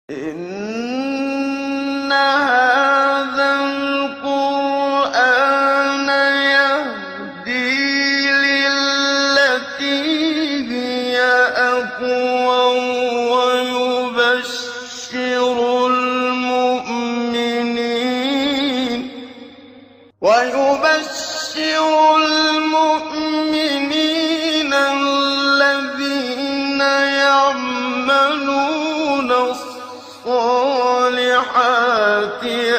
إن هذا القرآن يهدي للتي هي أقوم ويبشر المؤمنين الذين يعملون الصالحات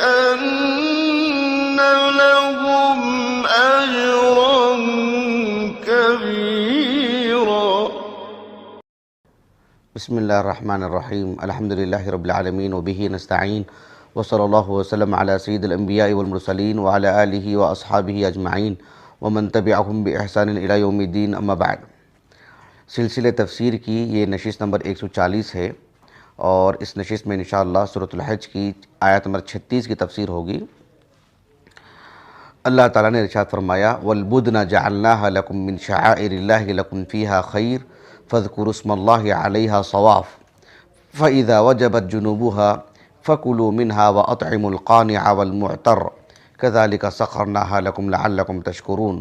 أن لهم أجرا كبيرا. بسم اللہ الرحمن الرحیم. الحمدللہ رب العالمین وبہ نستعین وصلی اللہ وسلم علی سید الانبیاء والمرسلین وعلی آلہ واصحابہ اجمعین ومن تبعہم بإحسان الی یوم الدین. اما بعد، سلسلہ تفسیر کی یہ نشست نمبر 140 ہے، اور اس نشست میں انشاءاللہ سورۃ الحج کی آیت نمبر 36 کی تفسیر ہوگی. اللہ تعالیٰ نے ارشاد فرمایا: وَالْبُدْنَ جَعَلْنَاهَا لَكُم مِّن شَعَائِرِ اللَّهِ لَكُمْ فِيهَا خَيْرٌ فَاذْكُرُوا اسْمَ اللَّهِ عَلَيْهَا صَوَافَ فَإِذَا وَجَبَتْ جُنُوبُهَا فَكُلُوا مِنْهَا وَأَطْعِمُوا الْقَانِعَ وَالْمُعْتَرَّ كَذَلِكَ سَخَّرْنَاهَا لَكُمْ لَعَلَّكُمْ تَشْكُرُونَ.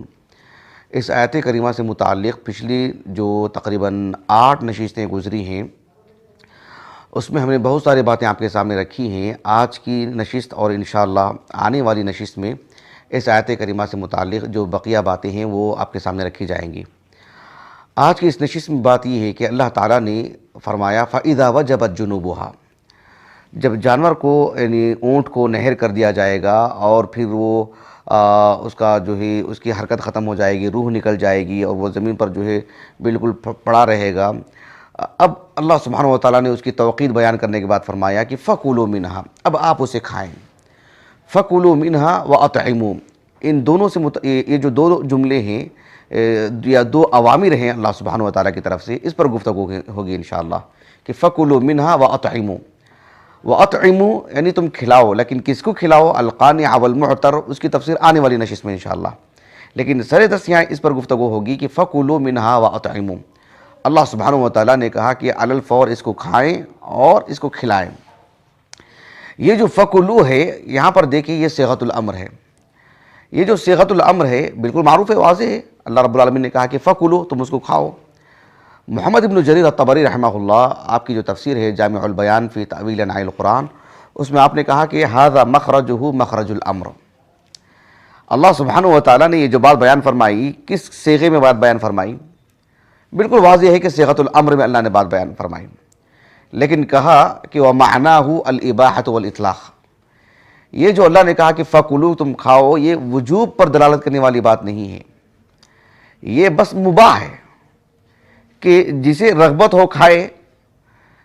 اس آیت کریمہ سے متعلق پچھلی جو تقریباً 8 نشستیں گزری ہیں، اس میں ہم نے بہت ساری باتیں آپ کے سامنے رکھی ہیں. آج کی نشست اور انشاءاللہ آنے والی نشست میں اس آیت کریمہ سے متعلق جو بقیہ باتیں ہیں وہ آپ کے سامنے رکھی جائیں گی. آج کی اس نشست میں بات یہ ہے کہ اللہ تعالیٰ نے فرمایا فَإِذَا وَجَبَتْ جُنُوبُهَا، جب جانور کو یعنی اونٹ کو نہر کر دیا جائے گا اور پھر وہ اس کا جو ہے اس کی حرکت ختم ہو جائے گی، روح نکل جائے گی اور وہ زمین پر جو ہے بالکل پڑا رہے گا. اب اللہ سبحانہ وتعالیٰ نے اس کی توقید بیان کرنے کے بعد فرمایا کہ فَكُلُوا مِنْهَا، اب آپ اسے کھائیں. فَكُلُوا مِنْهَا وَأَطْعِمُوا، ان دونوں سے یہ جو دو جملے ہیں یا دو اوامر ہیں اللہ سبحانہ وتعالیٰ کی طرف سے، اس پر گفتگو ہوگی انشاءاللہ کہ فَكُلُوا مِنْهَا وَأَطْعِمُوا. وَأَطْعِمُوا یعنی تم کھلاؤ، لیکن کس کو کھلاؤ؟ القانع والمعتر، اس کی تفسیر آنے والی نشست میں انشاءاللہ. لیکن سر دست یہاں اس پر گفتگو ہوگی کہ فَكُلُوا مِنْهَا وَأَطْعِمُوا. اللہ سبحانہ وتعالیٰ نے کہا کہ علی الفور اس کو کھائیں اور اس کو کھلائیں. یہ جو فَكُلُوا ہے یہاں پر دیکھیں، یہ صیغۃ الامر ہے. یہ جو صیغۃ الامر ہے بالکل معروف ہے، واضح ہے. اللہ رب العالمین نے کہا کہ فَكُلُوا، تم اس کو کھاؤ. محمد ابن جریر الطبری رحمہ اللہ، آپ کی جو تفسیر ہے جامع البیان فی تأویل معنی القرآن، اس میں آپ نے کہا کہ ھذا مخرجہ مخرج الامر. اللہ سبحانہ وتعالیٰ نے یہ جو بات بیان فرمائی، کس صیغے میں بات بیان فرمائی؟ بالکل واضح ہے کہ صیغۃ الامر میں اللہ نے بات بیان فرمائی، لیکن کہا کہ وَمَعْنَاهُ الْإِبَاحَةُ وَالْإِطْلَاقُ. یہ جو اللہ نے کہا کہ فَكُلُوا، تم کھاؤ، یہ وجوب پر دلالت کرنے والی بات نہیں ہے. یہ بس مباح ہے کہ جسے رغبت ہو کھائے،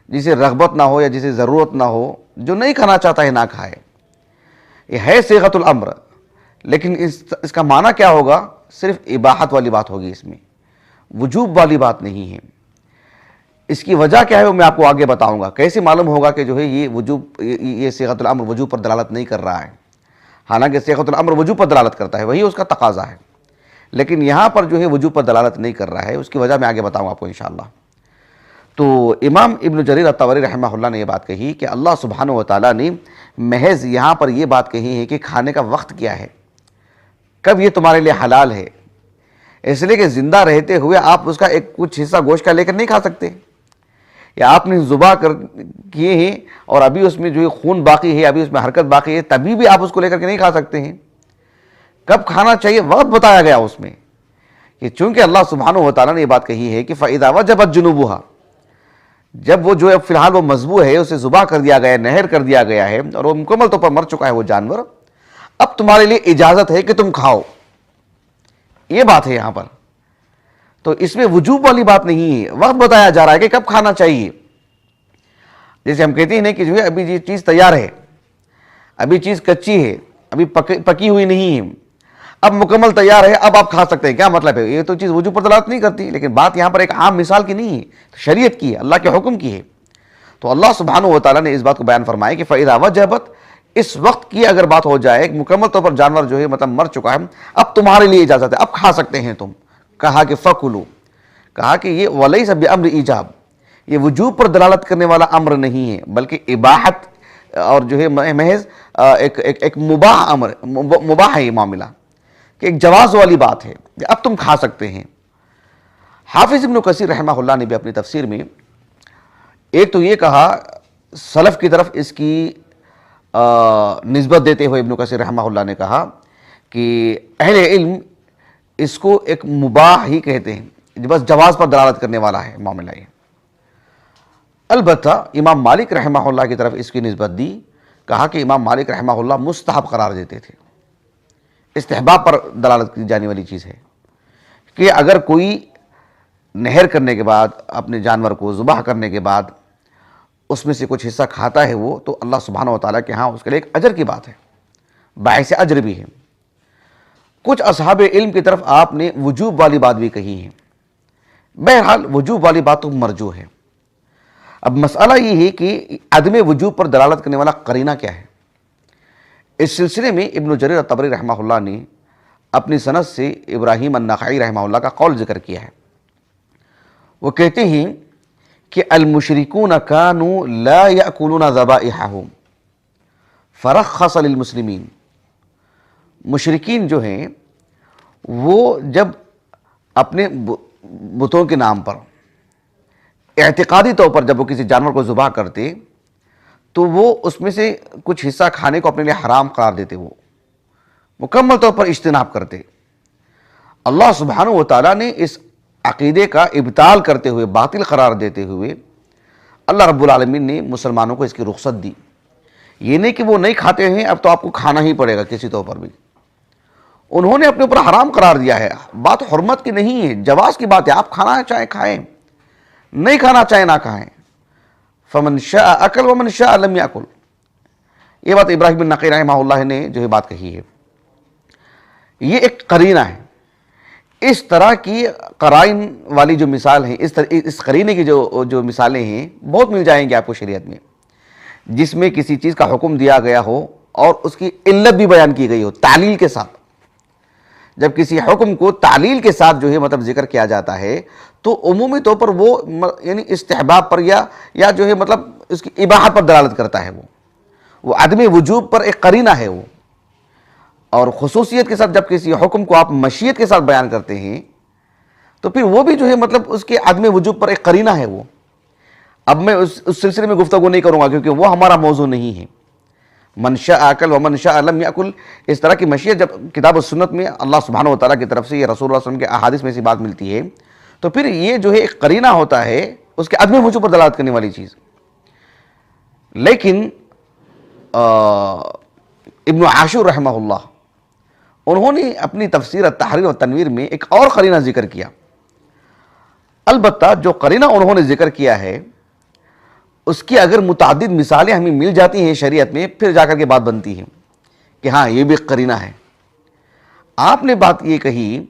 جسے رغبت نہ ہو یا جسے ضرورت نہ ہو، جو نہیں کھانا چاہتا ہے نہ کھائے. یہ ہے صیغۃ الامر، لیکن اس کا معنی کیا ہوگا؟ صرف اباحت والی بات ہوگی، اس میں وجوب والی بات نہیں ہے. اس کی وجہ کیا ہے وہ میں آپ کو آگے بتاؤں گا. کیسے معلوم ہوگا کہ جو ہے یہ وجوب، یہ صیغۃ الامر وجوب پر دلالت نہیں کر رہا ہے؟ حالانکہ صیغۃ الامر وجوب پر دلالت کرتا ہے، وہی اس کا تقاضا ہے، لیکن یہاں پر جو ہے وجوب پر دلالت نہیں کر رہا ہے. اس کی وجہ میں آگے بتاؤں آپ کو انشاءاللہ. تو امام ابن جریر الطبری رحمہ اللہ نے یہ بات کہی کہ اللہ سبحانہ وتعالیٰ نے محض یہاں پر یہ بات کہی ہے کہ کھانے کا وقت کیا ہے، کب یہ تمہارے لیے حلال ہے. اس لیے کہ زندہ رہتے ہوئے آپ اس کا ایک کچھ حصہ گوشت کا لے کر نہیں کھا سکتے، یا آپ نے ذبح کیے ہیں اور ابھی اس میں جو ہے خون باقی ہے، ابھی اس میں حرکت باقی ہے، تبھی بھی آپ اس کو لے کر کے نہیں کھا سکتے ہیں. کب کھانا چاہیے وقت بتایا گیا اس میں، کہ چونکہ اللہ سبحانہ وتعالیٰ نے یہ بات کہی ہے کہ فَإِذَا وَجَبَتْ جُنُوبُهَا، جب وہ جو ہے فی الحال وہ مذبوح ہے، اسے ذبح کر دیا گیا ہے، نہر کر دیا گیا ہے، اور وہ مکمل طور پر مر چکا ہے وہ جانور، اب تمہارے لیے اجازت ہے کہ تم کھاؤ. یہ بات ہے یہاں پر. تو اس میں وجوب والی بات نہیں ہے، وقت بتایا جا رہا ہے کہ کب کھانا چاہیے. جیسے ہم کہتے ہیں کہ جو ہے ابھی یہ چیز تیار ہے، ابھی چیز کچی ہے، ابھی پکی ہوئی نہیں ہے، اب مکمل تیار ہے، اب آپ کھا سکتے ہیں. کیا مطلب ہے؟ یہ تو چیز وجوب پر دلالت نہیں کرتی، لیکن بات یہاں پر ایک عام مثال کی نہیں ہے، شریعت کی ہے، اللہ کے حکم کی ہے. تو اللہ سبحانہ وتعالیٰ نے اس بات کو بیان فرمایا کہ فَإِذَا وَجَبَتْ، اس وقت کی اگر بات ہو جائے، مکمل طور پر جانور جو ہے مطلب مر چکا ہے، اب تمہارے لیے اجازت ہے، اب کھا سکتے ہیں تم. کہا کہ فَكُلُوا، کہا کہ یہ وَلَيْسَ بِأَمْرِ ایجاب، یہ وجوب پر دلالت کرنے والا امر نہیں ہے، بلکہ اباحت اور جو ہے محض ایک مباح امر، مباح ہے یہ معاملہ، کہ ایک جواز والی بات ہے کہ اب تم کھا سکتے ہیں۔ حافظ ابن کثیر رحمہ اللہ نے بھی اپنی تفسیر میں ایک تو یہ کہا، سلف کی طرف اس کی نسبت دیتے ہوئے ابن کثیر رحمہ اللہ نے کہا کہ اہل علم اس کو ایک مباح ہی کہتے ہیں، بس جواز پر دلالت کرنے والا ہے معاملہ یہ۔ البتہ امام مالک رحمہ اللہ کی طرف اس کی نسبت دی، کہا کہ امام مالک رحمہ اللہ مستحب قرار دیتے تھے، استحباب پر دلالت کی جانے والی چیز ہے کہ اگر کوئی نہر کرنے کے بعد اپنے جانور کو ذبح کرنے کے بعد اس میں سے کچھ حصہ کھاتا ہے وہ، تو اللہ سبحانہ و تعالیٰ کے ہاں اس کے لیے ایک اجر کی بات ہے، باعث اجر بھی ہے۔ کچھ اصحاب علم کی طرف آپ نے وجوب والی بات بھی کہی ہے، بہرحال وجوب والی بات تو مرجو ہے۔ اب مسئلہ یہ ہے کہ عدم وجوب پر دلالت کرنے والا قرینہ کیا ہے۔ اس سلسلے میں ابن جریر الطبری رحمہ اللہ نے اپنی سند سے ابراہیم النخعی رحمہ اللہ کا قول ذکر کیا ہے۔ وہ کہتے ہیں کہ المشرکون کانوا لا یأکلون ذبائحهم فرخص للمسلمین، مشرکین جو ہیں وہ جب اپنے بتوں کے نام پر اعتقادی طور پر جب وہ کسی جانور کو ذبح کرتے تو وہ اس میں سے کچھ حصہ کھانے کو اپنے لیے حرام قرار دیتے، وہ مکمل طور پر اجتناب کرتے۔ اللہ سبحانہ و تعالیٰ نے اس عقیدے کا ابطال کرتے ہوئے، باطل قرار دیتے ہوئے، اللہ رب العالمین نے مسلمانوں کو اس کی رخصت دی۔ یہ نہیں کہ وہ نہیں کھاتے ہیں اب تو آپ کو کھانا ہی پڑے گا کسی طور پر بھی، انہوں نے اپنے اوپر حرام قرار دیا ہے۔ بات حرمت کی نہیں ہے، جواز کی بات ہے، آپ کھانا چاہیں کھائیں، نہیں کھانا چاہیں نہ کھائیں۔ فمن شاء اکل ومن شاء لم یاکل، یہ بات ابراہیم بن نقی رحمہ اللہ نے جو ہے بات کہی ہے۔ یہ ایک قرینہ ہے۔ اس طرح کی قرائن والی جو مثال ہیں، اس قرینے کی جو مثالیں ہیں بہت مل جائیں گے آپ کو شریعت میں، جس میں کسی چیز کا حکم دیا گیا ہو اور اس کی علت بھی بیان کی گئی ہو تعلیل کے ساتھ۔ جب کسی حکم کو تعلیل کے ساتھ جو ہے مطلب ذکر کیا جاتا ہے تو عمومی طور پر وہ یعنی استحباب پر یا جو ہے مطلب اس کی اباحت پر دلالت کرتا ہے، وہ عدم وجوب پر ایک قرینہ ہے وہ۔ اور خصوصیت کے ساتھ جب کسی حکم کو آپ مشیت کے ساتھ بیان کرتے ہیں تو پھر وہ بھی جو ہے مطلب اس کے عدم وجوب پر ایک قرینہ ہے وہ۔ اب میں اس سلسلے میں گفتگو نہیں کروں گا کیونکہ وہ ہمارا موضوع نہیں ہے۔ من شاء اکل ومن شاء لم یاکل، اس طرح کی مشیت جب کتاب و سنت میں اللہ سبحانہ و تعالیٰ کی طرف سے یا رسول اللہ صلی اللہ علیہ وسلم کے احادیث میں ایسی بات ملتی ہے تو پھر یہ جو ہے ایک قرینہ ہوتا ہے اس کے عدم وجوب پر دلالت کرنے والی چیز۔ لیکن ابن عاشور رحمہ اللہ انہوں نے اپنی تفسیر التحریر و تنویر میں ایک اور قرینہ ذکر کیا۔ البتہ جو قرینہ انہوں نے ذکر کیا ہے اس کی اگر متعدد مثالیں ہمیں مل جاتی ہیں شریعت میں، پھر جا کر کے بات بنتی ہے کہ ہاں یہ بھی قرینہ ہے۔ آپ نے بات یہ کہی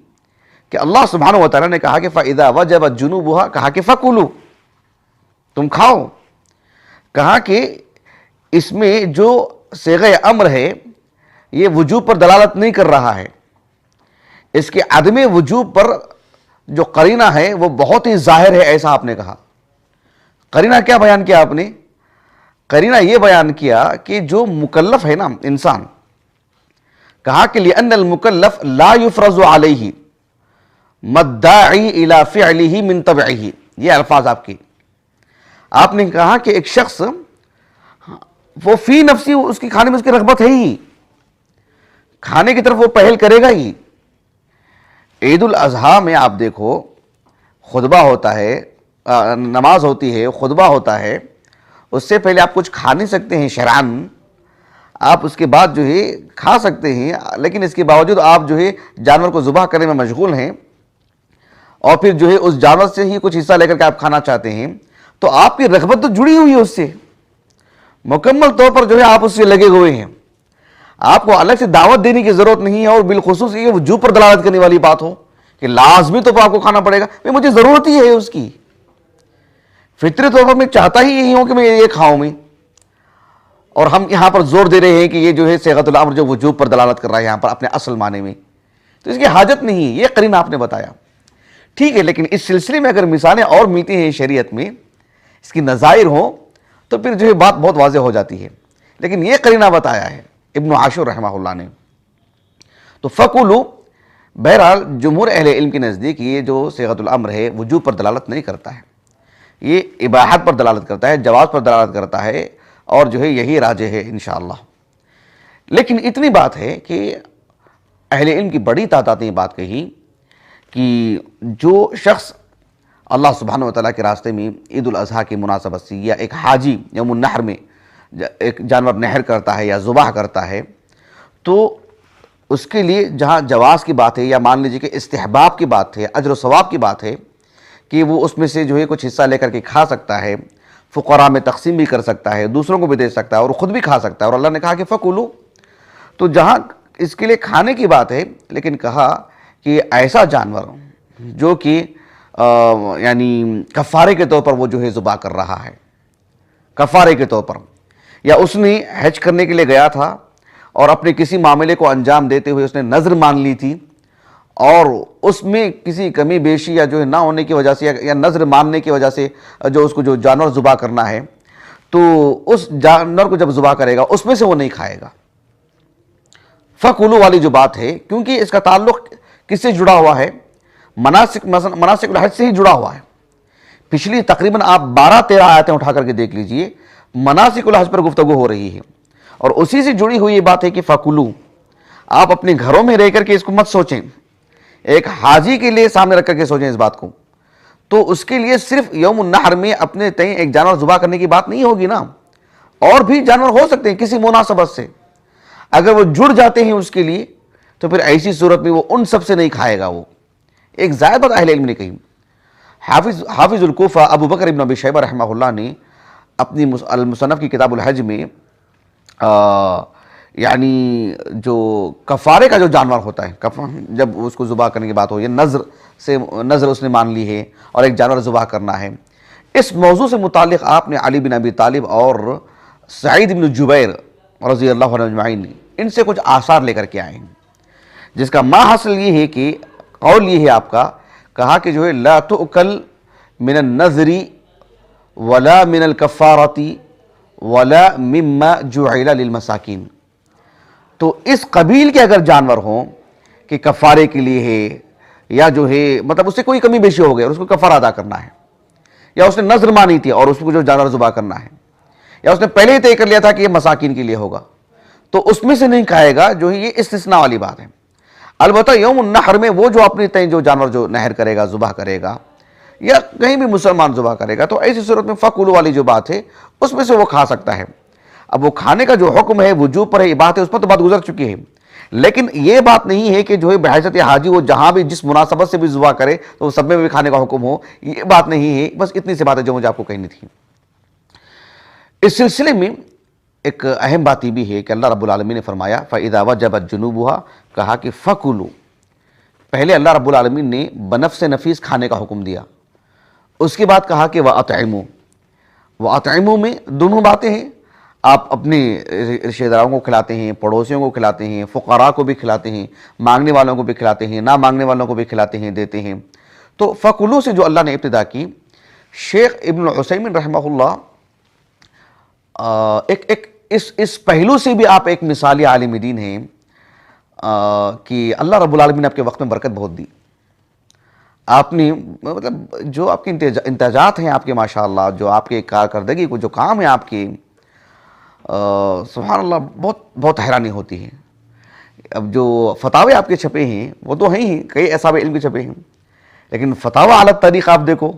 کہ اللہ سبحانہ و تعالیٰ نے کہا کہ فَإِذَا وَجَبَتْ جُنُوبُهَا، کہا کہ فَكُلُوا، تم کھاؤ۔ کہا کہ اس میں جو صیغہ امر ہے یہ وجوب پر دلالت نہیں کر رہا ہے، اس کے عدم وجوب پر جو قرینہ ہے وہ بہت ہی ظاہر ہے، ایسا آپ نے کہا۔ قرینہ کیا بیان کیا آپ نے؟ قرینہ یہ بیان کیا کہ جو مکلف ہے نا انسان، کہا کہ لِأَنَّ الْمُكَلَّفْ لَا يُفْرَضُ عَلَيْهِ مَدَّاعِي إِلَى فِعْلِهِ مِن طَبْعِهِ، یہ الفاظ آپ نے کہا کہ ایک شخص وہ فی نفسی اس کی کھانے میں اس کی رغبت ہے ہی، کھانے کی طرف وہ پہل کرے گا ہی۔ عید الاضحیٰ میں آپ دیکھو خطبہ ہوتا ہے، نماز ہوتی ہے، خطبہ ہوتا ہے، اس سے پہلے آپ کچھ کھا نہیں سکتے ہیں شرعاً، آپ اس کے بعد جو ہے کھا سکتے ہیں، لیکن اس کے باوجود آپ جو ہے جانور کو ذبح کرنے میں مشغول ہیں اور پھر جو ہے اس جانور سے ہی کچھ حصہ لے کر کے آپ کھانا چاہتے ہیں، تو آپ کی رغبت تو جڑی ہوئی ہے اس سے، مکمل طور پر جو ہے آپ اس سے لگے ہوئے ہیں۔ آپ کو الگ سے دعوت دینے کی ضرورت نہیں ہے، اور بالخصوص یہ وجوب پر دلالت کرنے والی بات ہو کہ لازمی طور پر آپ کو کھانا پڑے گا، مجھے ضرورت ہی ہے اس کی، فطری طور پر میں چاہتا ہی یہی ہوں کہ میں یہ کھاؤں میں، اور ہم یہاں پر زور دے رہے ہیں کہ یہ جو ہے صیغۃ الامر جو وجوب پر دلالت کر رہا ہے یہاں پر اپنے اصل معنی میں، تو اس کی حاجت نہیں ہے، یہ قرینہ آپ نے بتایا ٹھیک ہے۔ لیکن اس سلسلے میں اگر مثالیں اور ملتی ہیں شریعت میں اس کی نظائر ہوں تو پھر جو ہے بات بہت واضح ہو جاتی ہے. لیکن یہ قرینہ بتایا ہے ابن عاشور رحمہ اللہ نے. تو فَكُلُوا بہرحال جمہور اہل علم کے نزدیک یہ جو صیغۃ الامر ہے وجوب پر دلالت نہیں کرتا ہے, یہ اباحت پر دلالت کرتا ہے, جواز پر دلالت کرتا ہے, اور جو ہے یہی راجح ہے انشاءاللہ. لیکن اتنی بات ہے کہ اہل علم کی بڑی تعداد نے یہ بات کہی کہ جو شخص اللہ سبحانہ وتعالیٰ کے راستے میں عید الاضحیٰ کی مناسبت سے یا ایک حاجی یوم النحر میں ایک جانور نحر کرتا ہے یا ذبح کرتا ہے, تو اس کے لیے جہاں جواز کی بات ہے یا مان لیجیے کہ استحباب کی بات ہے, اجر و ثواب کی بات ہے کہ وہ اس میں سے جو ہے کچھ حصہ لے کر کے کھا سکتا ہے, فقراء میں تقسیم بھی کر سکتا ہے, دوسروں کو بھی دے سکتا ہے اور خود بھی کھا سکتا ہے. اور اللہ نے کہا کہ فَكُلُوا, تو جہاں اس کے لیے کھانے کی بات ہے لیکن کہا کہ ایسا جانور جو کہ یعنی کفارے کے طور پر وہ جو ہے ذبح کر رہا ہے, کفارے کے طور پر, یا اس نے حج کرنے کے لیے گیا تھا اور اپنے کسی معاملے کو انجام دیتے ہوئے اس نے نظر مان لی تھی اور اس میں کسی کمی بیشی یا جو ہے نہ ہونے کی وجہ سے یا نظر ماننے کی وجہ سے جو اس کو جو جانور ذبح کرنا ہے, تو اس جانور کو جب ذبح کرے گا اس میں سے وہ نہیں کھائے گا. فَكُلُوا والی جو بات ہے, کیونکہ اس کا تعلق کس سے جڑا ہوا ہے, مناسک الحج سے ہی جڑا ہوا ہے. پچھلی تقریباً آپ 12-13 آیتیں اٹھا کر کے دیکھ لیجئے, مناسک الحج پر گفتگو ہو رہی ہے, اور اسی سے جڑی ہوئی یہ بات ہے کہ فَكُلُوا, آپ اپنے گھروں میں رہ کر کے اس کو مت سوچیں, ایک حاجی کے لیے سامنے رکھ کر کے سوچیں اس بات کو. تو اس کے لیے صرف یوم النحر میں اپنے تئیں ایک جانور ذبح کرنے کی بات نہیں ہوگی نا, اور بھی جانور ہو سکتے ہیں کسی مناسبت سے. اگر وہ جڑ جاتے ہیں اس کے لیے تو پھر ایسی صورت میں وہ ان سب سے نہیں کھائے گا. وہ ایک زائد بات اہل علم نے کہی. حافظ الکوفہ ابو بکر ابن ابی شیبہ رحمہ اللہ نے اپنی المصنف کی کتاب الحج میں یعنی جو کفارے کا جو جانور ہوتا ہے, جب اس کو ذبح کرنے کی بات ہو, یہ نظر اس نے مان لی ہے اور ایک جانور ذبح کرنا ہے, اس موضوع سے متعلق آپ نے علی بن ابی طالب اور سعید بن جبیر رضی اللہ عنہ اجمعین ان سے کچھ آثار لے کر کے آئے ہیں, جس کا ما حاصل یہ ہے کہ قول یہ ہے آپ کا, کہا کہ جو ہے لا تؤکل من النذر ولا من الکفارۃ ولا مما جعل للمساکین. تو اس قبیل کے اگر جانور ہوں کہ کفارے کے لیے ہے یا جو ہے مطلب اس سے کوئی کمی بیشی ہو گئی اور اس کو کفارہ ادا کرنا ہے, یا اس نے نذر مانی تھی اور اس کو جو جانور ذبح کرنا ہے, یا اس نے پہلے ہی طے کر لیا تھا کہ یہ مساکین کے لیے ہوگا, تو اس میں سے نہیں کھائے گا. جو یہ استثناء والی بات ہے. البتہ یوم النحر میں وہ جو اپنی تئیں جو جانور جو نحر کرے گا, ذبح کرے گا, یا کہیں بھی مسلمان ذبح کرے گا, تو ایسی صورت میں فَكُلُوا والی جو بات ہے اس میں سے وہ کھا سکتا ہے. اب وہ کھانے کا جو حکم ہے وجوب پر ہے, یہ بات ہے, اس پر تو بات گزر چکی ہے. لیکن یہ بات نہیں ہے کہ جو ہے بحیثیت حاجی وہ جہاں بھی جس مناسبت سے بھی ذبح کرے تو سب میں بھی کھانے کا حکم ہو, یہ بات نہیں ہے. بس اتنی سی بات ہے جو مجھے آپ کو کہنی تھی. اس سلسلے میں ایک اہم بات یہ بھی ہے کہ اللہ رب العالمین نے فرمایا فَإِذَا وَجَبَتْ جُنُوبُهَا, کہا کہ فَكُلُوا. پہلے اللہ رب العالمین نے بنفس نفیس کھانے کا حکم دیا, اس کے بعد کہا کہ وَأَطْعِمُوا. وَأَطْعِمُوا میں دونوں باتیں ہیں, آپ اپنے رشتہ داروں کو کھلاتے ہیں, پڑوسیوں کو کھلاتے ہیں, فقراء کو بھی کھلاتے ہیں, مانگنے والوں کو بھی کھلاتے ہیں, نہ مانگنے والوں کو بھی کھلاتے ہیں, دیتے ہیں. تو فَكُلُوا سے جو اللہ نے ابتدا کی, شیخ ابن عثیمین رحمہ اللہ اس پہلو سے بھی آپ ایک مثالی عالم دین ہیں کہ اللہ رب العالمین نے آپ کے وقت میں برکت بہت دی. آپ نے مطلب جو آپ کے انتاجات ہیں آپ کے ماشاءاللہ, جو آپ کے کارکردگی کو جو کام ہے آپ کے, سبحان اللہ, بہت بہت حیرانی ہوتی ہے. اب جو فتاوے آپ کے چھپے ہیں وہ تو ہیں ہی, کئی اصحاب علم کے چھپے ہیں, لیکن فتاوی علی الطریق آپ دیکھو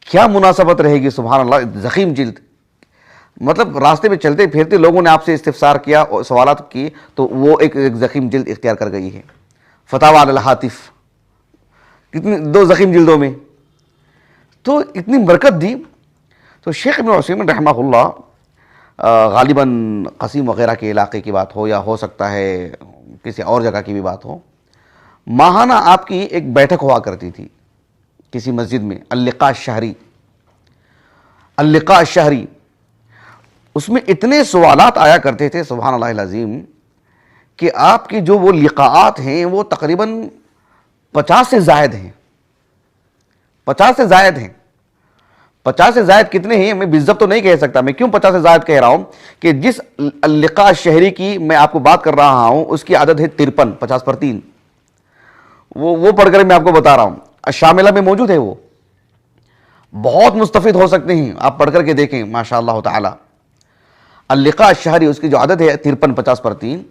کیا مناسبت رہے گی. سبحان اللہ, ضخیم جلد, مطلب راستے میں چلتے پھرتے لوگوں نے آپ سے استفسار کیا, سوالات کی, تو وہ ایک ضخیم جلد اختیار کر گئی ہے. فتاوی علی الہاتف, کتنی 2 ضخیم جلدوں میں, تو اتنی برکت دی. تو شیخ ابن عثیمین رحمہ اللہ غالباً قصیم وغیرہ کے علاقے کی بات ہو یا ہو سکتا ہے کسی اور جگہ کی بھی بات ہو, ماہانہ آپ کی ایک بیٹھک ہوا کرتی تھی کسی مسجد میں, اللقاء الشہری. اللقاء الشہری, اس میں اتنے سوالات آیا کرتے تھے سبحان اللہ العظیم کہ آپ کی جو وہ لقاءات ہیں وہ تقریباً 50 سے زائد ہیں. 50 سے زائد ہیں. 50 سے زائد کتنے ہیں میں بالضبط تو نہیں کہہ سکتا. میں کیوں 50 سے زائد کہہ رہا ہوں کہ جس اللقاء الشہری کی میں آپ کو بات کر رہا ہوں اس کی عدد ہے 53، 50 پر 3. وہ پڑھ کر میں آپ کو بتا رہا ہوں. الشاملہ میں موجود ہے. وہ بہت مستفید ہو سکتے ہیں, آپ پڑھ کر کے دیکھیں ماشاء اللہ تعالی. اللقاء الشہری اس کی جو عدد ہے 53، 50 پر 3,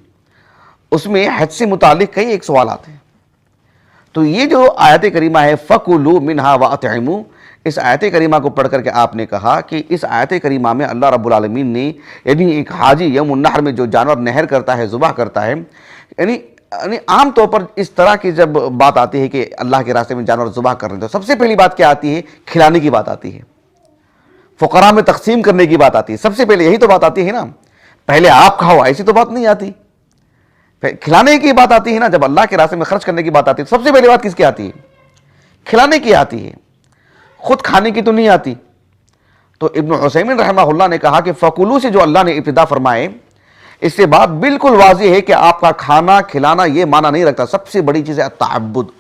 اس میں حج سے متعلق کئی ایک سوالات ہیں. تو یہ جو آیت کریمہ ہے فَكُلُوا مِنْهَا وَأَطْعِمُوا, اس آیت کریمہ کو پڑھ کر کے آپ نے کہا کہ اس آیت کریمہ میں اللہ رب العالمین نے یعنی ایک حاجی یوم النحر میں جو جانور نہر کرتا ہے, ذبح کرتا ہے, یعنی عام طور پر اس طرح کی جب بات آتی ہے کہ اللہ کے راستے میں جانور ذبح کر رہے ہیں تو سب سے پہلی بات کیا آتی ہے؟ کھلانے کی بات آتی ہے, فقراء میں تقسیم کرنے کی بات آتی ہے. سب سے پہلے یہی تو بات آتی ہے نا. پہلے آپ کھاؤ ایسی تو بات نہیں آتی, کھلانے کی بات آتی ہے نا. جب اللہ کے راستے میں خرچ کرنے کی بات آتی ہے سب سے پہلی بات کس کی آتی ہے؟ کھلانے کی آتی ہے, خود کھانے کی تو نہیں آتی. تو ابن عثیمین رحمہ اللہ نے کہا کہ فَكُلُوا سے جو اللہ نے ابتدا فرمائے, اس سے بات بالکل واضح ہے کہ آپ کا کھانا کھلانا یہ معنی نہیں رکھتا. سب سے بڑی چیز ہے التعبد,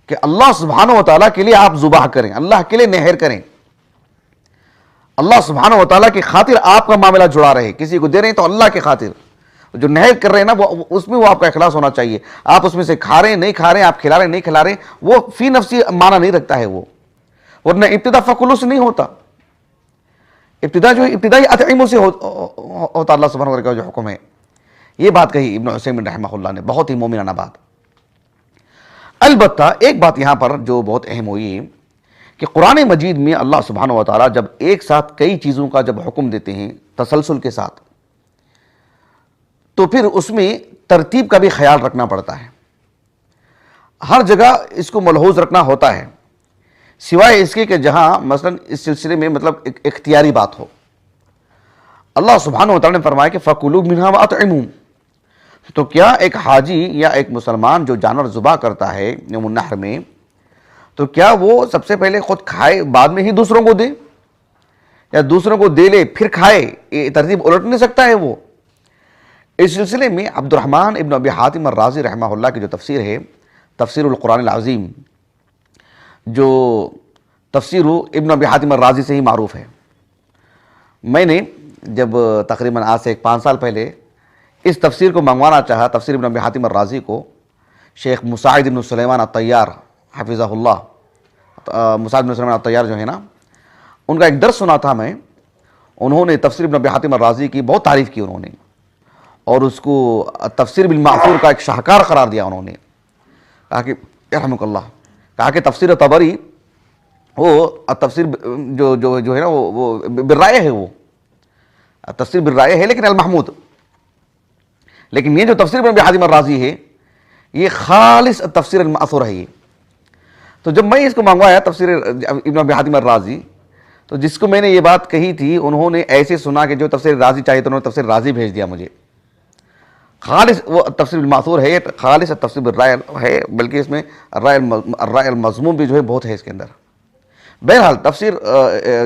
کہ اللہ سبحانہ و تعالیٰ کے لیے آپ ذبح کریں, اللہ کے لیے نہر کریں, اللہ سبحانہ و تعالیٰ کی خاطر آپ کا معاملہ جڑا رہے. کسی کو دے رہے ہیں تو اللہ کی خاطر, جو نہر کر رہے ہیں نا وہ اس میں وہ آپ کا اخلاص ہونا چاہیے. آپ اس میں سے کھا رہے ہیں نہیں کھا رہے ہیں, آپ کھلا رہے ہیں نہیں کھلا رہے ہیں, وہ فی نفسی معنی نہیں رکھتا ہے وہ. ورنہ ابتدا فَكُلُوا سے نہیں ہوتا, ابتدا جو ابتدائی اطعموا سے ہوتا اللہ سبحانہ و تعالیٰ کا جو حکم ہے. یہ بات کہی ابن عثیمین رحمہ اللہ نے, بہت ہی مومنانہ بات. البتہ ایک بات یہاں پر جو بہت اہم ہوئی کہ قرآن مجید میں اللہ سبحانہ و تعالیٰ جب ایک ساتھ کئی چیزوں کا جب حکم دیتے ہیں تسلسل کے ساتھ, تو پھر اس میں ترتیب کا بھی خیال رکھنا پڑتا ہے. ہر جگہ اس کو ملحوظ رکھنا ہوتا ہے, سوائے اس کے کہ جہاں مثلا اس سلسلے میں مطلب ایک اختیاری بات ہو. اللہ سبحانہ و تعالیٰ نے فرمایا کہ فَكُلُوا مِنْهَا وَأَطْعِمُوا. تو کیا ایک حاجی یا ایک مسلمان جو جانور ذبح کرتا ہے یوم النحر میں, تو کیا وہ سب سے پہلے خود کھائے بعد میں ہی دوسروں کو دے, یا دوسروں کو دے لے پھر کھائے؟ یہ ترتیب الٹ نہیں سکتا ہے وہ. اس سلسلے میں عبد الرحمن ابن ابی حاتم الرازی رحمہ اللہ کی جو تفسیر ہے, تفسیر القرآن العظیم, جو تفسیر ابن ابی حاتم الرازی سے ہی معروف ہے. میں نے جب تقریباً آج سے 5 سال پہلے اس تفسیر کو منگوانا چاہا, تفسیر ابن ابی حاتم الرازی کو, شیخ مساعد بن سلیمان الطیار حفظہ اللہ, مساعد بن سلیمان الطیار جو ہے نا, ان کا ایک درس سنا تھا میں. انہوں نے تفسیر ابن ابی حاتم الرازی کی بہت تعریف کی انہوں نے, اور اس کو تفسیر بالمعثور کا ایک شاہکار قرار دیا. انہوں نے کہا کہ رحمک اللہ, کہا کہ تفسیر طبری وہ تفسیر جو ہے نا وہ بالرائے ہے, وہ تفسیر بالرائے ہے لیکن المحمود. لیکن یہ جو تفسیر ابن ابی حاتم الرازی ہے یہ خالص تفسیر المعثور ہے. تو جب میں اس کو منگوایا تفسیر ابن ابی حاتم الرازی, تو جس کو میں نے یہ بات کہی تھی انہوں نے ایسے سنا کہ جو تفسیر رازی چاہیے تو انہوں نے تفسیر رازی بھیج دیا مجھے. خالص وہ تفسیر المعثور ہے, خالص تفسیر بالرائے ہے, بلکہ اس میں الرائے المضموم بھی جو ہے بہت ہے اس کے اندر. بہرحال تفسیر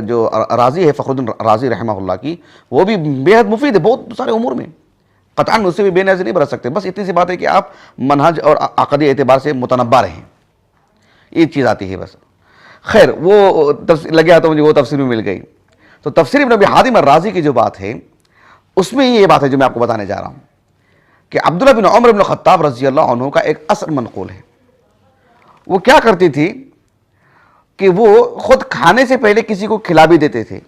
جو رازی ہے فخر الدین رازی رحمہ اللہ کی, وہ بھی بے حد مفید ہے بہت سارے امور میں. قطعاً اس سے بھی بے نیازی نہیں برت سکتے, بس اتنی سی بات ہے کہ آپ منہج اور عقدی اعتبار سے متنبع رہیں, یہ چیز آتی ہے بس. خیر وہ لگیا تو مجھے وہ تفسیر بھی مل گئی. تو تفسیر ابن ابی حاتم الرازی کی جو بات ہے اس میں یہ بات ہے جو میں آپ کو بتانے جا رہا ہوں, کہ عبداللہ بن عمر بن خطاب رضی اللہ عنہ کا ایک اثر منقول ہے. وہ کیا کرتی تھی کہ وہ خود کھانے سے پہلے کسی کو کھلا بھی دیتے تھے,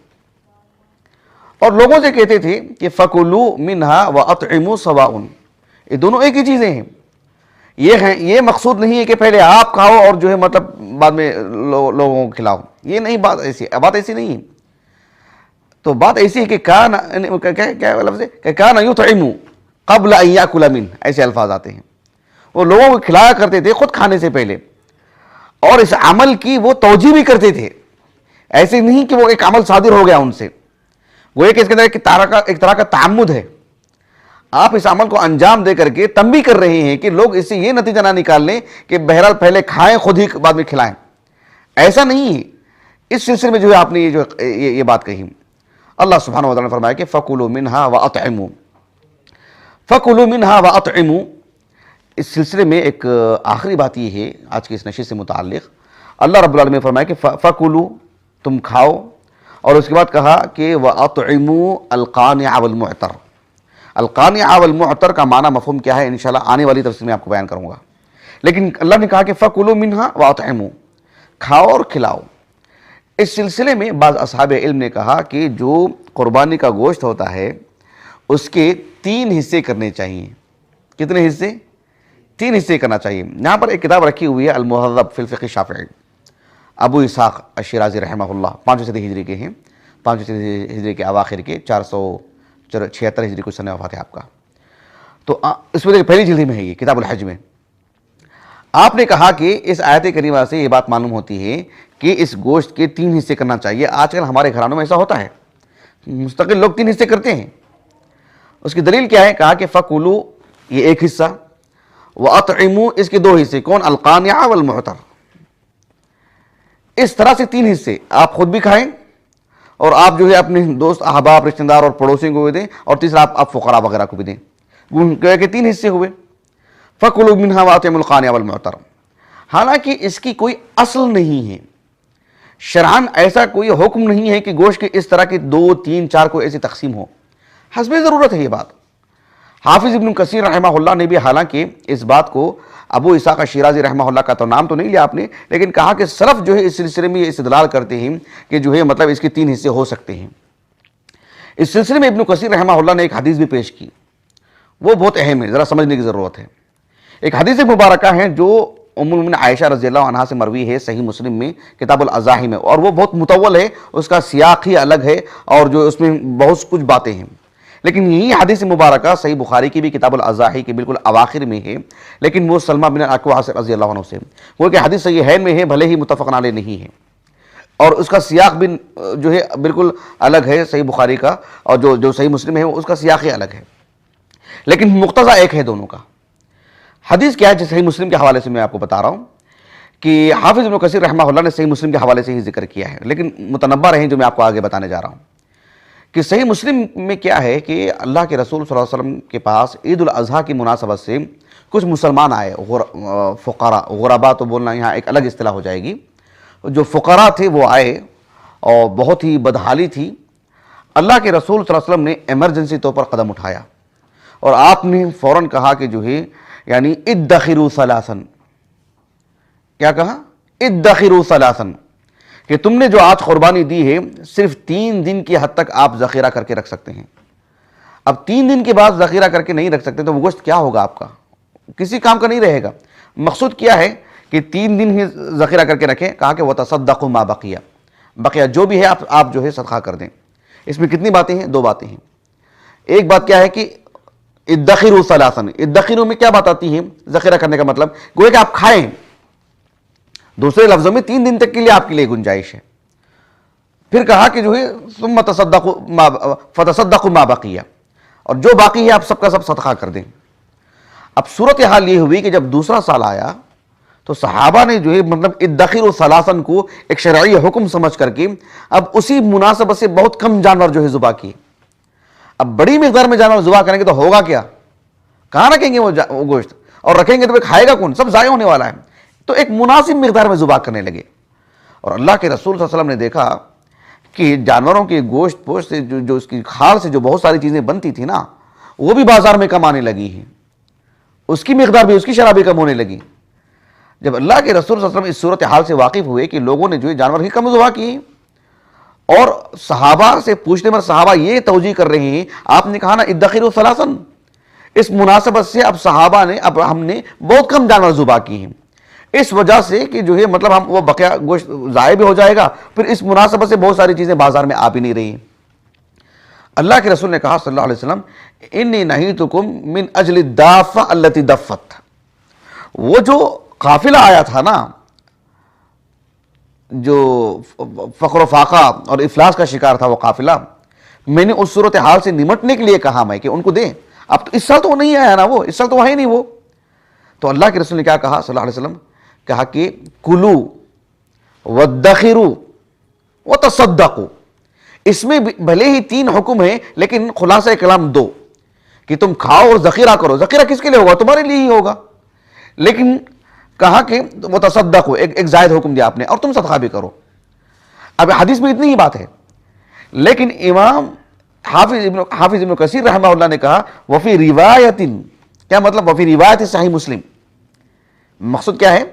اور لوگوں سے کہتے تھے کہ فَكُلُوا مِنْهَا وَأَطْعِمُوا سَوَاءٌ. یہ دونوں ایک ہی چیزیں ہیں. یہ مقصود نہیں ہے کہ پہلے آپ کھاؤ اور جو ہے مطلب بعد میں لوگوں کو کھلاؤ, یہ نہیں بات ایسی نہیں ہے. تو بات ایسی ہے کہ کیا لفظ ہے کہ کَانَ يُطْعِمُ قَبْلَ أَن يَأْكُلَ مِنْهُ, ایسے الفاظ آتے ہیں. وہ لوگوں کو کھلایا کرتے تھے خود کھانے سے پہلے, اور اس عمل کی وہ توجیہ بھی کرتے تھے. ایسے نہیں کہ وہ ایک عمل صادر ہو گیا ان سے, وہ ایک اس کے اندر ایک طرح کا تعمد ہے. آپ اس عمل کو انجام دے کر کے تنبیہ کر رہے ہیں کہ لوگ اس سے یہ نتیجہ نہ نکال لیں کہ بہرحال پہلے کھائیں خود ہی بعد میں کھلائیں. ایسا نہیں ہے. اس سلسلے میں جو ہے آپ نے یہ بات کہی. اللہ سبحانہ و تعالیٰ نے فرمایا کہ فَكُلُوا مِنْهَا وَأَطْعِمُوا. فَكُلُوا مِنْهَا وَأَطْعِمُوا. اس سلسلے میں ایک آخری بات یہ ہے آج کی اس نشست سے متعلق, اللہ رب العالمین نے فرمایا کہ فَكُلُوا تم کھاؤ، اور اس کے بعد کہا کہ وَأَطْعِمُوا الْقَانِعَ وَالْمُعْتَرَ۔ القانع والمعتر کا معنی مفہوم کیا ہے انشاءاللہ آنے والی تفسیر میں آپ کو بیان کروں گا، لیکن اللہ نے کہا کہ فَكُلُوا مِنْهَا وَأَطْعِمُوا، کھاؤ اور کھلاؤ۔ اس سلسلے میں بعض اصحاب علم نے کہا کہ جو قربانی کا گوشت ہوتا ہے اس کے 3 حصے کرنے چاہیے۔ کتنے حصے؟ 3 حصے کرنا چاہیے۔ یہاں پر ایک کتاب رکھی ہوئی ہے المہذب فی الفقہ الشافعی، ابو اسحاق الشیرازی رحمہ اللہ، 5 صدی ہجری کے ہیں، 5 صدی ہجری کے اواخر کے، 476 ہجری کو سن وفات ہے آپ کا۔ تو اس میں پہلی جلد میں ہے یہ کتاب الحج میں۔ آپ نے کہا کہ اس آیت کریمہ سے یہ بات معلوم ہوتی ہے کہ اس گوشت کے 3 حصے کرنا چاہیے۔ آج کل ہمارے گھرانوں میں ایسا ہوتا ہے، مستقل لوگ 3 حصے کرتے ہیں۔ اس کی دلیل کیا ہے؟ کہا کہ فَكُلُوا یہ 1 حصہ، وَأَطْعِمُوا اس کے 2 حصے، کون؟ القانع والمعتر۔ اس طرح سے 3 حصے آپ خود بھی کھائیں اور آپ جو ہے اپنے دوست احباب رشتہ دار اور پڑوسیوں کو بھی دیں، اور تیسرا آپ فقراء وغیرہ کو بھی دیں، کہ 3 حصے ہوئے۔ فَكُلُوا مِنْهَا وَأَطْعِمُوا الْقَانِعَ وَالْمُعْتَرَ۔ حالانکہ اس کی کوئی اصل نہیں ہے، شرعاً ایسا کوئی حکم نہیں ہے کہ گوشت کے اس طرح کے 2 3 4 کو ایسی تقسیم ہو، حسب ضرورت ہے یہ بات۔ حافظ ابن کثیر رحمہ اللہ نے بھی حالانکہ اس بات کو، ابو اسحاق الشیرازی رحمہ اللہ کا تو نام تو نہیں لیا آپ نے، لیکن کہا کہ سلف جو ہے اس سلسلے میں یہ استدلال کرتے ہیں کہ جو ہے مطلب اس کے 3 حصے ہو سکتے ہیں۔ اس سلسلے میں ابن کثیر رحمہ اللہ نے ایک حدیث بھی پیش کی، وہ بہت اہم ہے، ذرا سمجھنے کی ضرورت ہے۔ ایک حدیث مبارکہ ہے جو ام المؤمنین عائشہ رضی اللہ عنہا سے مروی ہے، صحیح مسلم میں کتاب الاضاحی میں، اور وہ بہت مطول ہے، اس کا سیاق ہی الگ ہے اور جو اس میں بہت کچھ باتیں ہیں۔ لیکن یہی حدیث مبارکہ صحیح بخاری کی بھی کتاب الاضاحی کے بالکل اواخر میں ہے، لیکن وہ سلمہ بن الاکوع رضی اللہ عنہ سے، وہ کہ حدیث صحیحین میں ہے، بھلے ہی متفق علیہ نہیں ہے، اور اس کا سیاق بھی جو ہے بالکل الگ ہے صحیح بخاری کا، اور جو صحیح مسلم ہے اس کا سیاق ہی الگ ہے، لیکن مقتضا ایک ہے دونوں کا۔ حدیث کیا ہے جس صحیح مسلم کے حوالے سے میں آپ کو بتا رہا ہوں کہ حافظ ابن کثیر رحمہ اللہ نے صحیح مسلم کے حوالے سے ہی ذکر کیا ہے، لیکن متنبہ رہیں جو میں آپ کو آگے بتانے جا رہا ہوں کہ صحیح مسلم میں کیا ہے کہ اللہ کے رسول صلی اللہ علیہ وسلم کے پاس عید الاضحیٰ کی مناسبت سے کچھ مسلمان آئے، فقراء، غرباء تو بولنا یہاں ایک الگ اصطلاح ہو جائے گی، جو فقراء تھے وہ آئے اور بہت ہی بدحالی تھی۔ اللہ کے رسول صلی اللہ علیہ وسلم نے ایمرجنسی طور پر قدم اٹھایا اور آپ نے فوراً کہا کہ جو ہے یعنی ادخروا ثلاثاً، کیا کہا؟ ادخروا ثلاثاً، کہ تم نے جو آج قربانی دی ہے صرف 3 دن کی حد تک آپ ذخیرہ کر کے رکھ سکتے ہیں۔ اب 3 دن کے بعد ذخیرہ کر کے نہیں رکھ سکتے تو وہ گوشت کیا ہوگا آپ کا؟ کسی کام کا نہیں رہے گا۔ مقصود کیا ہے کہ 3 دن ہی ذخیرہ کر کے رکھیں، کہا کہ وَتَصَدَّقُوا مَا بَقِيَ، بقیہ جو بھی ہے آپ جو ہے صدقہ کر دیں۔ اس میں کتنی باتیں ہیں؟ 2 باتیں ہیں۔ ایک بات کیا ہے کہ ادخروا ثلاثاً، ادخروا میں کیا بات آتی ہے؟ ذخیرہ کرنے کا مطلب گویا کہ آپ کھائیں، دوسرے لفظوں میں 3 دن تک کے لیے آپ کے لیے گنجائش ہے۔ پھر کہا کہ جو ہے ثم فتصدقوا ما بقیہ، اور جو باقی ہے آپ سب کا سب صدقہ کر دیں۔ اب صورتحال یہ ہوئی کہ جب دوسرا سال آیا تو صحابہ نے جو ہے مطلب ادخروا ثلاثاً کو ایک شرعی حکم سمجھ کر کے اب اسی مناسبت سے بہت کم جانور جو ہے ذبح کیے۔ اب بڑی مقدار میں جانور ذبح کریں گے تو ہوگا کیا؟ کہاں رکھیں گے وہ گوشت؟ اور رکھیں گے تو پھر کھائے گا کون؟ سب ضائع ہونے والا ہے۔ تو ایک مناسب مقدار میں ذبح کرنے لگے، اور اللہ کے رسول صلی اللہ علیہ وسلم نے دیکھا کہ جانوروں کے گوشت پوشت سے جو اس کی کھال سے جو بہت ساری چیزیں بنتی تھی نا، وہ بھی بازار میں کم آنے لگی ہیں، اس کی مقدار بھی، اس کی شرح بھی کم ہونے لگی۔ جب اللہ کے رسول صلی اللہ علیہ وسلم اس صورتحال سے واقف ہوئے کہ لوگوں نے جو ہے جانور ہی کم ذبح کیے، اور صحابہ سے پوچھنے پر صحابہ یہ توجیہ کر رہے ہیں، آپ نے کہا نا ادخروا ثلاثاً، اس مناسبت سے اب صحابہ نے، اب ہم نے بہت کم جانور ذبح کیے ہیں، اس وجہ سے کہ جو ہے مطلب ہم وہ بقیہ گوشت ضائع بھی ہو جائے گا، پھر اس مناسبت سے بہت ساری چیزیں بازار میں آ بھی نہیں رہی ہیں۔ اللہ کے رسول نے کہا صلی اللہ علیہ وسلم انی نہیتکم من اجل الدافہ التی دفت، وہ جو قافلہ آیا تھا نا، جو فقر و فاقہ اور افلاس کا شکار تھا وہ قافلہ، میں نے اس صورتحال سے نمٹنے کے لیے کہا میں کہ ان کو دیں۔ اب تو اس سال تو وہ نہیں آیا نا، وہ اس سال تو ہے نہیں وہ، تو اللہ کے رسول نے کیا کہا صلی اللہ علیہ وسلم؟ کہا کہ کلو وادخروا وتصدقوا۔ اس میں بھلے ہی 3 حکم ہیں لیکن خلاصہ کلام 2، کہ تم کھاؤ اور ذخیرہ کرو۔ ذخیرہ کس کے لیے ہوگا؟ تمہارے لیے ہی ہوگا، لیکن کہا کہ وتصدقوا، ایک زائد حکم دیا آپ نے، اور تم صدقہ بھی کرو۔ اب حدیث میں اتنی ہی بات ہے، لیکن امام حافظ ابن کثیر رحمہ اللہ نے کہا وفی روایت، کیا مطلب وفی روایت صحیح مسلم، مقصد کیا ہے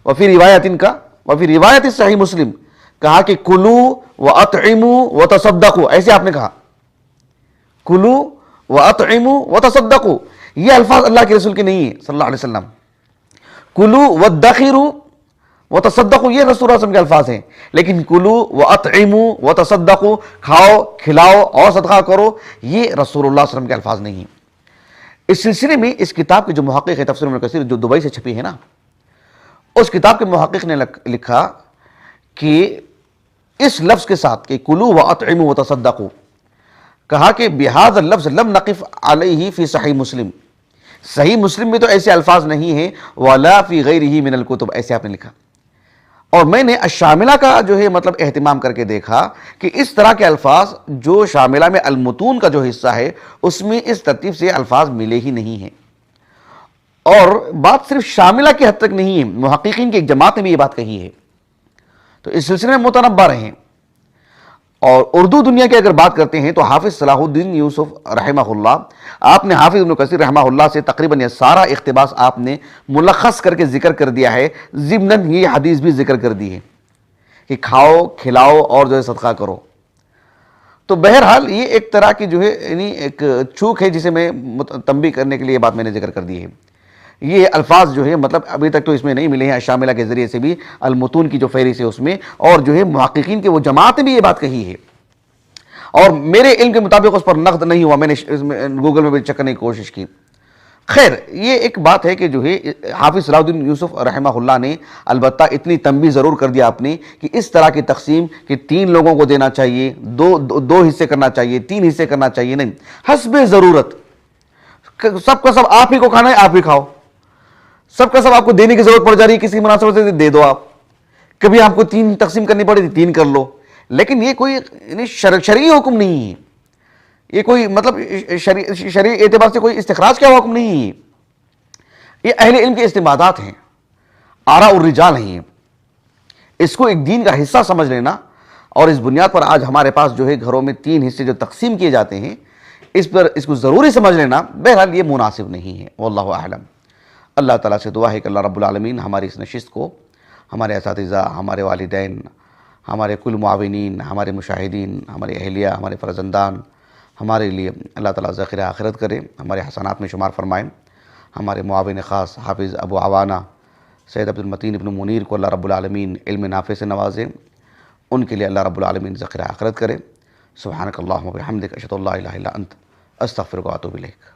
وفی روایت کا؟ وفی روایت صحیح مسلم کہا کہ کلو واطعموا وتصدقوا، ایسے آپ نے کہا کلو واطعموا وتصدقوا، یہ الفاظ اللہ کے رسول کے نہیں ہیں صلی اللہ علیہ وسلم. کلو وادخروا وتصدقوا یہ رسول اللہ صلی اللہ علیہ وسلم کے الفاظ ہیں، لیکن کلو واطعموا وتصدقوا، کھاؤ کھلاؤ اور صدقہ کرو، یہ رسول اللہ صلی اللہ علیہ وسلم کے الفاظ نہیں ہیں. اس سلسلے میں اس کتاب کے جو محقق ہے تفسیر ابن کثیر جو دبئی سے چھپی ہے نا، اس کتاب کے محقق نے لکھا کہ اس لفظ کے ساتھ کہ کلو واطعموا وتصدقوا، کہا کہ بہذا اللفظ لم نقف علیہ فی صحیح مسلم، صحیح مسلم میں تو ایسے الفاظ نہیں ہیں، ولا فی غیرہ من الکتب، ایسے آپ نے لکھا. اور میں نے الشاملہ کا جو ہے مطلب اہتمام کر کے دیکھا کہ اس طرح کے الفاظ جو شاملہ میں المتون کا جو حصہ ہے اس میں اس ترتیب سے الفاظ ملے ہی نہیں ہیں. اور بات صرف شاملہ کی حد تک نہیں ہے، محققین کی ایک جماعت نے بھی یہ بات کہی ہے. تو اس سلسلے میں متنبہ رہیں. اور اردو دنیا کی اگر بات کرتے ہیں تو حافظ صلاح الدین یوسف رحمہ اللہ، آپ نے حافظ ابن کثیر رحمہ اللہ سے تقریباً یہ سارا اقتباس آپ نے ملخص کر کے ذکر کر دیا ہے، ضمناً یہ حدیث بھی ذکر کر دی ہے کہ کھاؤ کھلاؤ اور جو ہے صدقہ کرو. تو بہرحال یہ ایک طرح کی جو ہے یعنی ایک چوک ہے جسے میں تنبیہ کرنے کے لیے یہ بات میں نے ذکر کر دی ہے. یہ الفاظ جو ہے مطلب ابھی تک تو اس میں نہیں ملے ہیں، شاملہ کے ذریعے سے بھی المتون کی جو فہرست ہے اس میں، اور جو ہے محققین کے وہ جماعت نے بھی یہ بات کہی ہے. اور میرے علم کے مطابق اس پر نقد نہیں ہوا، میں نے گوگل میں بھی چیک کرنے کی کوشش کی. خیر یہ ایک بات ہے کہ جو ہے حافظ صلاح الدین یوسف رحمہ اللہ نے البتہ اتنی تنبیہ ضرور کر دیا آپ نے کہ اس طرح کی تقسیم کہ 3 لوگوں کو دینا چاہیے، دو حصے کرنا چاہیے، 3 حصے کرنا چاہیے، نہیں، حسب ضرورت. سب کا سب آپ ہی کو کھانا ہے آپ ہی کھاؤ، سب کا سب آپ کو دینے کی ضرورت پڑ جا رہی ہے کسی مناسبت سے دے دو، آپ کبھی آپ کو 3 تقسیم کرنی پڑے 3 کر لو. لیکن یہ کوئی شرعی حکم نہیں ہے، یہ کوئی مطلب شرعی اعتبار سے کوئی استخراج کا حکم نہیں ہے. یہ اہل علم کے استنباطات ہیں، آراء الرجال ہیں. اس کو ایک دین کا حصہ سمجھ لینا اور اس بنیاد پر آج ہمارے پاس جو ہے گھروں میں 3 حصے جو تقسیم کیے جاتے ہیں اس کو ضروری سمجھ لینا بہرحال یہ مناسب نہیں ہے. واللہ اعلم. اللہ تعالیٰ سے دعا ہے کہ اللہ رب العالمین ہماری اس نشست کو، ہمارے اساتذہ، ہمارے والدین، ہمارے کل معاونین، ہمارے مشاہدین، ہمارے اہلیہ، ہمارے فرزندان، ہمارے لیے اللہ تعالیٰ ذخیرہ آخرت کرے، ہمارے حسنات میں شمار فرمائیں. ہمارے معاون خاص حافظ ابو عوانہ سید عبد المتین ابن منیر کو اللہ رب العالمین علم نافع سے نوازے، ان کے لیے اللہ رب العالمین ذخیرہ آخرت کرے. سبحانک اللہم و بحمدک، اشہد ان لا الہ الا انت، استغفرک و اتوب الیک.